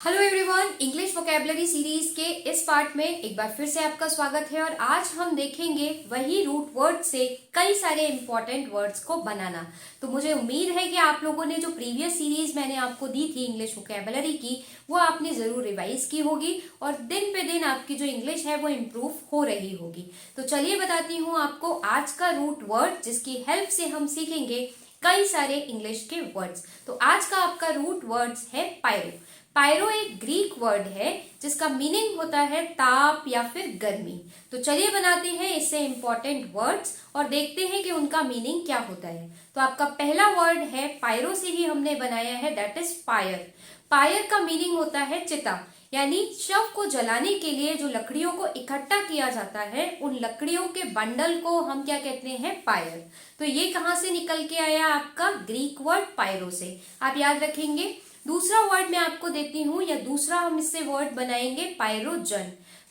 Hello everyone, English vocabulary series के इस part में एक बार फिर से आपका स्वागत है। और आज हम देखेंगे वही रूट वर्ड से कई सारे इंपॉर्टेंट वर्ड्स को बनाना। तो मुझे उम्मीद है कि आप लोगों ने जो प्रीवियस सीरीज मैंने आपको दी थी इंग्लिश वोकेबलरी की, वो आपने जरूर रिवाइज की होगी और दिन पे दिन आपकी जो इंग्लिश है वो इम्प्रूव हो रही होगी। तो चलिए बताती हूँ आपको आज का रूट वर्ड, जिसकी हेल्प से हम सीखेंगे कई सारे इंग्लिश के वर्ड्स। तो आज का आपका रूट वर्ड्स है पायरो। पायरो एक ग्रीक वर्ड है जिसका मीनिंग होता है ताप या फिर गर्मी। तो चलिए बनाते हैं इससे इंपॉर्टेंट वर्ड्स और देखते हैं कि उनका मीनिंग क्या होता है। तो आपका पहला वर्ड है, पायरो से ही हमने बनाया है, दैट इज फायर। फायर का मीनिंग होता है चिता, यानी शव को जलाने के लिए जो लकड़ियों को इकट्ठा किया जाता है, उन लकड़ियों के बंडल को हम क्या कहते हैं, पायर। तो ये कहाँ से निकल के आया, आपका ग्रीक वर्ड पायरो से, आप याद रखेंगे। दूसरा वर्ड मैं आपको देती हूँ, या दूसरा हम इससे वर्ड बनाएंगे पायरोजन।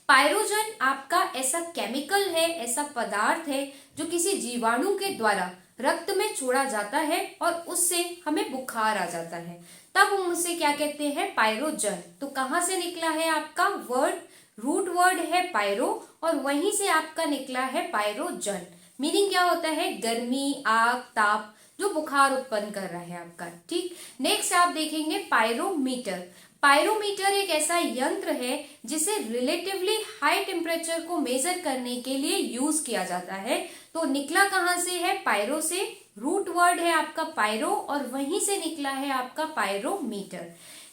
पायरोजन आपका ऐसा केमिकल है, ऐसा पदार्थ है जो किसी जीवाणु के द्वारा रक्त में छोड़ा जाता है और उससे हमें बुखार आ जाता है, तब हम उसे क्या कहते हैं, पायरोजन। तो कहाँ से निकला है आपका वर्ड, रूट वर्ड है पायरो और वहीं से आपका निकला है पायरोजन। मीनिंग क्या होता है, गर्मी, आग, ताप, जो बुखार उत्पन्न कर रहा है आपका। ठीक, नेक्स्ट आप देखेंगे पायरोमीटर। पायरोमीटर एक ऐसा यंत्र है जिसे रिलेटिवली हाई टेम्परेचर को मेजर करने के लिए यूज किया जाता है। तो निकला कहाँ से है, पायरो से। रूट वर्ड है आपका पायरो और वहीं से निकला है आपका पायरोमीटर।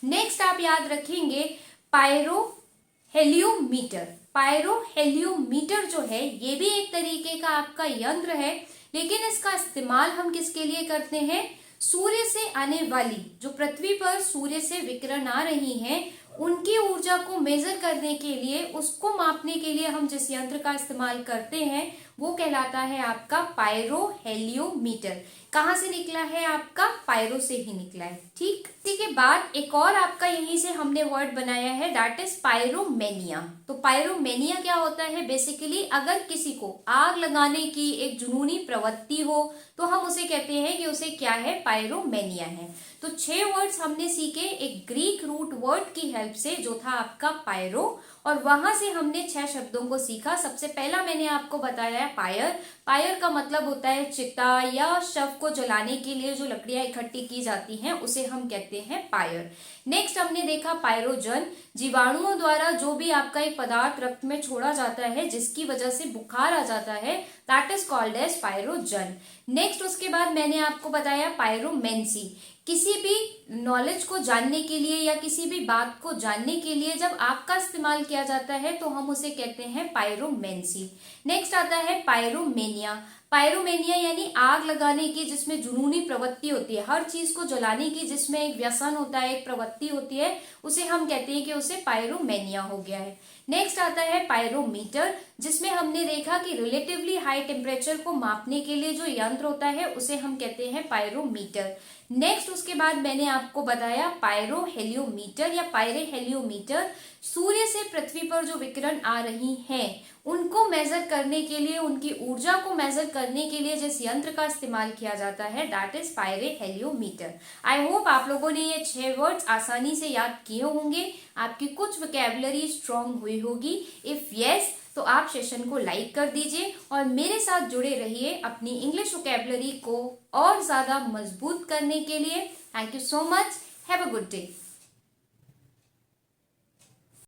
नेक्स्ट आप याद रखेंगे पायरो हेलियोमीटर। पायरो हेलियोमीटर जो है ये भी एक तरीके का आपका यंत्र है, लेकिन इसका इस्तेमाल हम किसके लिए करते हैं, सूर्य से आने वाली, जो पृथ्वी पर सूर्य से विकिरण आ रही हैं, उनकी ऊर्जा को मेजर करने के लिए, उसको मापने के लिए हम जिस यंत्र का इस्तेमाल करते हैं वो कहलाता है आपका पायरो हेलियोमीटर। कहाँ से निकला है आपका, पायरो से ही निकला है। ठीक, इसी के बाद एक और आपका यहीं से हमने वर्ड बनाया है, दैट इज पायरोमेनिया। तो पायरोमेनिया क्या होता है, बेसिकली अगर किसी को आग लगाने की एक जुनूनी प्रवृत्ति हो तो हम उसे कहते हैं कि उसे क्या है, पायरोमेनिया है। तो 6 वर्ड्स हमने सीखे एक ग्रीक रूट वर्ड की हेल्प से, जो था आपका पायरो, और वहां से हमने 6 शब्दों को सीखा। सबसे पहला मैंने आपको बताया पायर। पायर का मतलब होता है चिता, या शव को जलाने के लिए जो लकड़ियां इकट्ठी की जाती हैं उसे हम कहते हैं पायर। नेक्स्ट हमने देखा पायरोजन, जीवाणुओं द्वारा जो भी आपका एक पदार्थ रक्त में छोड़ा जाता है जिसकी वजह से बुखार आ जाता है, that is called as pyrogen. Next उसके बाद मैंने आपको बताया पायरोमेंसी। किसी भी नॉलेज को जानने के लिए या किसी भी बात को जानने के लिए जब आग का इस्तेमाल किया जाता है तो हम उसे कहते हैं पायरोमेंसी। नेक्स्ट आता है पायरोमेनिया। पायरोमेनिया यानी आग लगाने की जिसमें जुनूनी प्रवृत्ति होती है, हर चीज को जलाने की जिसमें एक व्यसन होता है, एक प्रवृत्ति होती है, उसे हम कहते हैं कि उसे पायरोमेनिया हो गया है। नेक्स्ट आता है पायरोमीटर, जिसमें हमने देखा कि रिलेटिवली हाई टेम्परेचर को मापने के लिए जो यंत्र होता है उसे हम कहते हैं पायरोमीटर। नेक्स्ट उसके बाद मैंने आपको बताया पायरो हेलियोमीटर या पायरे हेलियोमीटर, सूर्य से पृथ्वी पर जो विकिरण आ रही हैं उनको मेजर करने के लिए, उनकी ऊर्जा को मेजर करने के लिए जिस यंत्र का इस्तेमाल किया जाता है, that is Pierre heliometer. I hope आप लोगों ने ये 6 वर्ड्स आसानी से याद किए होंगे, आपकी कुछ वोकैबुलरी स्ट्रांग हुई होगी। इफ यस, तो आप सेशन को लाइक कर दीजिए और मेरे साथ जुड़े रहिए अपनी इंग्लिश वोकैबुलरी को और ज्यादा मजबूत करने के लिए। Thank you so much, have a good day.